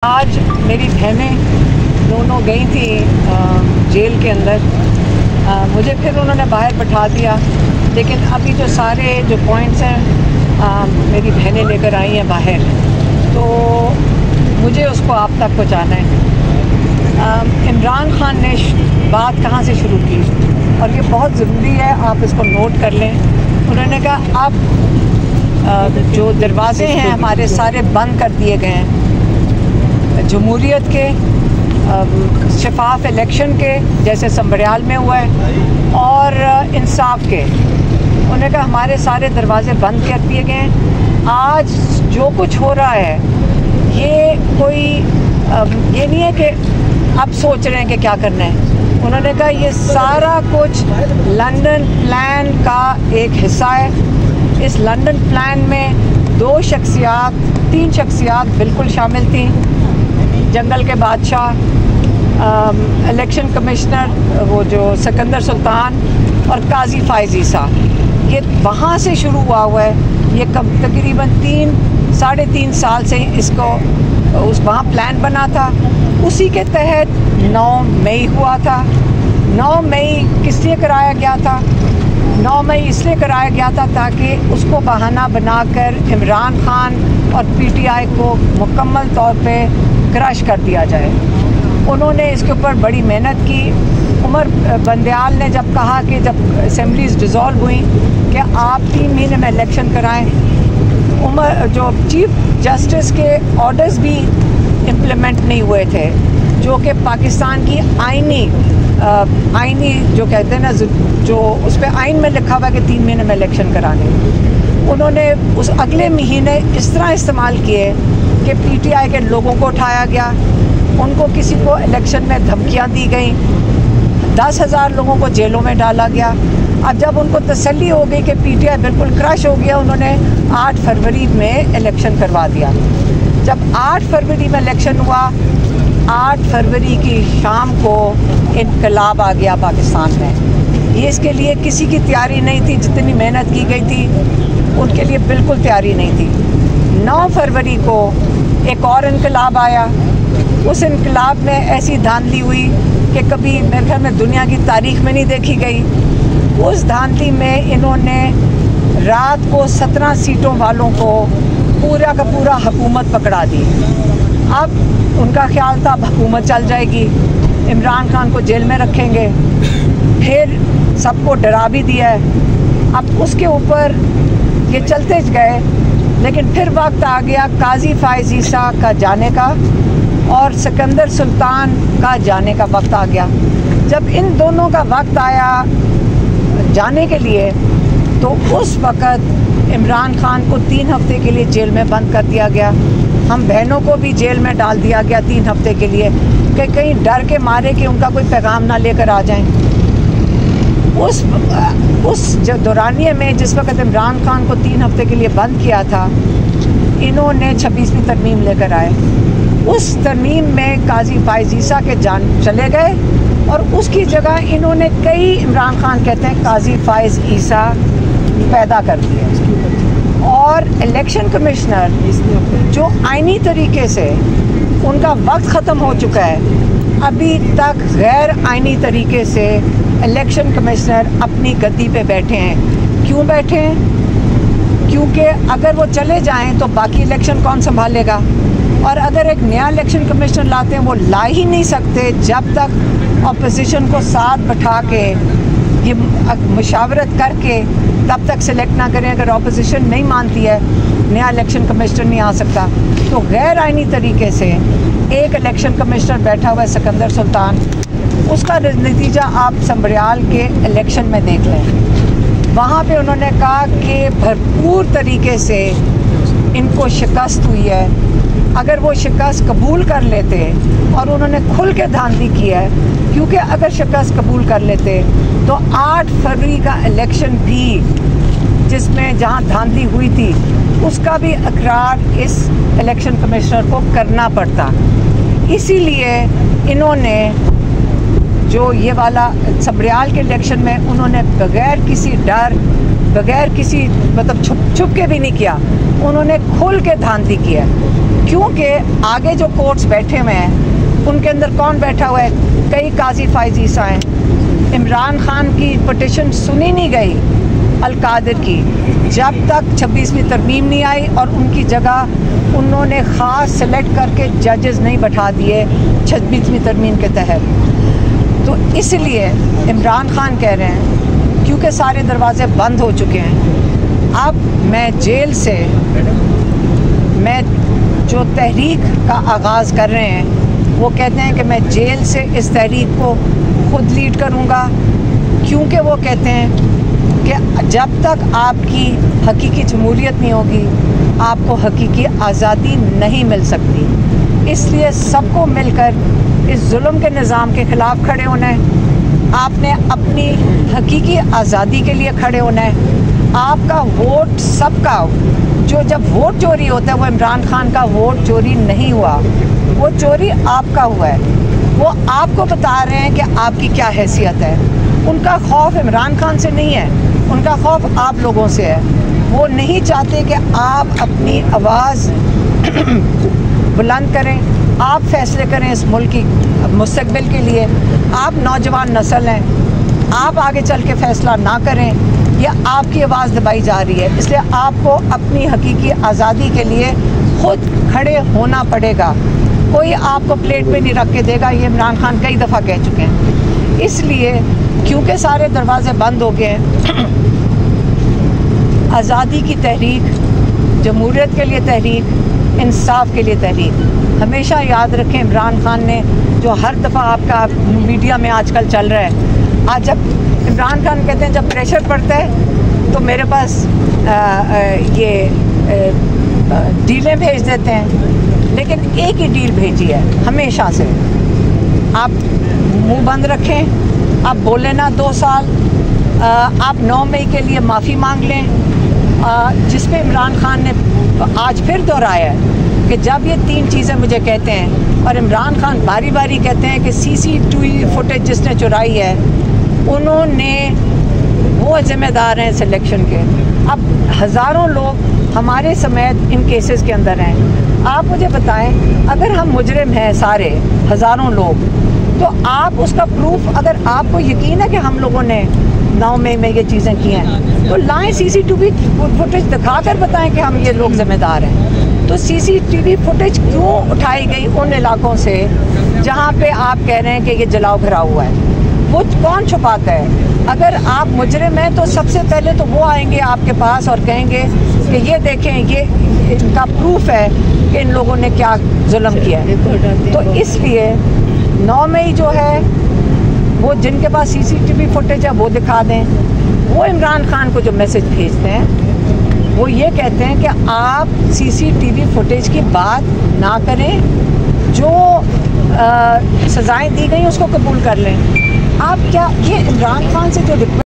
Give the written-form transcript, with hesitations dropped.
आज मेरी बहनें दोनों गई थी जेल के अंदर। मुझे फिर उन्होंने बाहर बैठा दिया, लेकिन अभी जो सारे जो पॉइंट्स हैं मेरी बहनें लेकर आई हैं बाहर, तो मुझे उसको आप तक पहुंचाना है। इमरान खान ने बात कहाँ से शुरू की, और ये बहुत ज़रूरी है, आप इसको नोट कर लें। उन्होंने कहा अब जो दरवाजे हैं हमारे सारे बंद कर दिए गए हैं, जमहूरियत के, शफाफ इलेक्शन के जैसे संबरियाल में हुआ है, और इंसाफ के। उन्होंने कहा हमारे सारे दरवाजे बंद कर दिए गए हैं। आज जो कुछ हो रहा है ये कोई ये नहीं है कि अब सोच रहे हैं कि क्या करना है। उन्होंने कहा ये सारा कुछ लंदन प्लान का एक हिस्सा है। इस लंदन प्लान में 3 शख्सियात बिल्कुल शामिल थी। जंगल के बादशाह, इलेक्शन कमिश्नर वो जो सिकंदर सुल्तान, और काजी फाइज ईसा। ये वहाँ से शुरू हुआ है। ये तकरीबन 3-3.5 साल से इसको वहाँ प्लान बना था। उसी के तहत 9 मई हुआ था। 9 मई किस लिए कराया गया था? 9 मई इसलिए कराया गया था ताकि उसको बहाना बनाकर इमरान खान और पीटीआई को मुकम्मल तौर पे क्रश कर दिया जाए। उन्होंने इसके ऊपर बड़ी मेहनत की। उमर बंदयाल ने जब कहा कि जब असेंबलीज डिज़ोल्व हुई कि आप 3 महीने में इलेक्शन कराएं, जो चीफ जस्टिस के ऑर्डर्स भी इम्प्लीमेंट नहीं हुए थे, जो कि पाकिस्तान की आईनी जो कहते हैं ना, जो उस पर आइन में लिखा हुआ है कि 3 महीने में इलेक्शन कराने, उन्होंने उस अगले महीने इस तरह इस्तेमाल किए कि पीटीआई के लोगों को उठाया गया, उनको किसी को इलेक्शन में धमकियां दी गई, 10,000 लोगों को जेलों में डाला गया। अब जब उनको तसल्ली हो गई कि पीटीआई बिल्कुल क्रश हो गया, उन्होंने 8 फरवरी में इलेक्शन करवा दिया। जब 8 फरवरी में इलेक्शन हुआ, 8 फरवरी की शाम को इनकलाब आ गया पाकिस्तान में। ये इसके लिए किसी की तैयारी नहीं थी, जितनी मेहनत की गई थी उनके लिए बिल्कुल तैयारी नहीं थी। 9 फरवरी को एक और इनकलाब आया। उस इनकलाब में ऐसी धांधली हुई कि कभी मेरे ख्याल में दुनिया की तारीख में नहीं देखी गई। उस धांधली में इन्होंने रात को 17 सीटों वालों को पूरा का पूरा हुकूमत पकड़ा दी। अब उनका ख्याल था अब हुकूमत चल जाएगी, इमरान खान को जेल में रखेंगे। फिर सबको डरा भी दिया है। अब उसके ऊपर ये चलते गए, लेकिन फिर वक्त आ गया काजी फाइज ईसा का जाने का और सिकंदर सुल्तान का जाने का वक्त आ गया। जब इन दोनों का वक्त आया जाने के लिए, तो उस वक़्त इमरान खान को 3 हफ्ते के लिए जेल में बंद कर दिया गया। हम बहनों को भी जेल में डाल दिया गया 3 हफ्ते के लिए, कि कहीं डर के मारे कि उनका कोई पैगाम ना लेकर आ जाएं। उस जो दौरानिए में जिस वक़्त इमरान खान को 3 हफ्ते के लिए बंद किया था, इन्होंने 26वीं तरमीम लेकर आए। उस तरमीम में काजी फाइज ईसा के जान चले गए, और उसकी जगह इन्होंने कई, इमरान खान कहते हैं काजी फाइज ईसा पैदा कर दिए। और इलेक्शन कमिश्नर जो आईनी तरीके से उनका वक्त ख़त्म हो चुका है, अभी तक गैर आईनी तरीके से इलेक्शन कमिश्नर अपनी गद्दी पे बैठे हैं। क्यों बैठे हैं? क्योंकि अगर वो चले जाएं तो बाकी इलेक्शन कौन संभालेगा, और अगर एक नया इलेक्शन कमिश्नर लाते हैं वो ला ही नहीं सकते जब तक अपोजिशन को साथ बैठा के ये मुशावरत करके तब तक सिलेक्ट ना करें। अगर अपोजिशन नहीं मानती है, नया इलेक्शन कमिश्नर नहीं आ सकता। तो गैर आईनी तरीके से एक इलेक्शन कमिश्नर बैठा हुआ है सिकंदर सुल्तान। उसका नतीजा आप संबरियाल के इलेक्शन में देख लें। वहाँ पे उन्होंने कहा कि भरपूर तरीके से इनको शिकस्त हुई है। अगर वो शिकस्त कबूल कर लेते, और उन्होंने खुल के धांधली की है, क्योंकि अगर शिकस्त कबूल कर लेते तो 8 फरवरी का इलेक्शन भी, जिसमें जहाँ धांधली हुई थी, उसका भी इकरार इस इलेक्शन कमिश्नर को करना पड़ता। इसीलिए इन्होंने जो ये वाला संबरियाल के इलेक्शन में उन्होंने बगैर किसी डर, बगैर किसी मतलब छुप के भी नहीं किया, उन्होंने खुल के धांधली किया। क्योंकि आगे जो कोर्ट्स बैठे हुए हैं उनके अंदर कौन बैठा हुआ है, कई काजी फायजीसा हैं। इमरान खान की पिटिशन सुनी नहीं गई अल-कादिर की जब तक 26वीं तरमीम नहीं आई, और उनकी जगह उन्होंने ख़ास सेलेक्ट करके जजेस नहीं बैठा दिए 26वीं तरमीम के तहत। तो इसलिए इमरान खान कह रहे हैं क्योंकि सारे दरवाजे बंद हो चुके हैं, अब मैं जेल से मैं जो तहरीक का आगाज़ कर रहे हैं वो कहते हैं कि मैं जेल से इस तहरीक को ख़ुद लीड करूँगा, क्योंकि वो कहते हैं कि जब तक आपकी हकीकी जमहूरियत नहीं होगी आपको हकीकी आज़ादी नहीं मिल सकती। इसलिए सबको मिलकर इस जुल्म के निज़ाम के ख़िलाफ़ खड़े होना है। आपने अपनी हकीकी आज़ादी के लिए खड़े होना है। आपका वोट सबका, जो जब वोट चोरी होता है वो इमरान खान का वोट चोरी नहीं हुआ, वो चोरी आपका हुआ है। वो आपको बता रहे हैं कि आपकी क्या हैसियत है। उनका खौफ इमरान खान से नहीं है, उनका खौफ आप लोगों से है। वो नहीं चाहते कि आप अपनी आवाज़ बुलंद करें, आप फैसले करें इस मुल्क की मुस्तकबिल के लिए। आप नौजवान नस्ल हैं, आप आगे चल के फ़ैसला ना करें, यह आपकी आवाज़ दबाई जा रही है। इसलिए आपको अपनी हकीकी आज़ादी के लिए ख़ुद खड़े होना पड़ेगा। कोई आपको प्लेट पे नहीं रख के देगा, ये इमरान खान कई दफ़ा कह चुके हैं। इसलिए क्योंकि सारे दरवाजे बंद हो गए हैं, आज़ादी की तहरीक, जमहूरियत के लिए तहरीक, इंसाफ के लिए तहरीक। हमेशा याद रखें इमरान खान ने जो हर दफ़ा आपका मीडिया में आजकल चल रहा है, आज जब इमरान खान कहते हैं जब प्रेशर पड़ता है तो मेरे पास ये डीलें भेज देते हैं, लेकिन एक ही डील भेजी है हमेशा से, आप मुंह बंद रखें, आप बोले ना 2 साल, आप 9 मई के लिए माफ़ी मांग लें, जिस पे इमरान खान ने आज फिर दोहराया है कि जब ये 3 चीज़ें मुझे कहते हैं, और इमरान खान बारी बारी कहते हैं कि CCTV फुटेज जिसने चुराई है उन्होंने, वो ज़िम्मेदार हैं सिलेक्शन के। अब हज़ारों लोग हमारे समेत इन केसेस के अंदर हैं। आप मुझे बताएं, अगर हम मुजरिम हैं सारे हज़ारों लोग, तो आप उसका प्रूफ, अगर आपको यकीन है कि हम लोगों ने 9 मई में ये चीज़ें की हैं, तो लाएं CCTV फुटेज दिखा कर बताएं कि हम ये लोग ज़िम्मेदार हैं। तो CCTV फुटेज क्यों उठाई गई उन इलाकों से जहाँ पे आप कह रहे हैं कि ये जलाओ भरा हुआ है? वो कौन छुपाता है? अगर आप मुजरिम हैं तो सबसे पहले तो वो आएंगे आपके पास और कहेंगे कि ये देखें, ये इनका प्रूफ है कि इन लोगों ने क्या जुल्म किया है। तो इसलिए 9 मई जो है वो जिनके पास CCTV फुटेज है वो दिखा दें। वो इमरान खान को जो मैसेज भेजते हैं वो ये कहते हैं कि आप CCTV फुटेज की बात ना करें, जो सज़ाएं दी गई उसको कबूल कर लें। आप क्या, ये इमरान खान से जो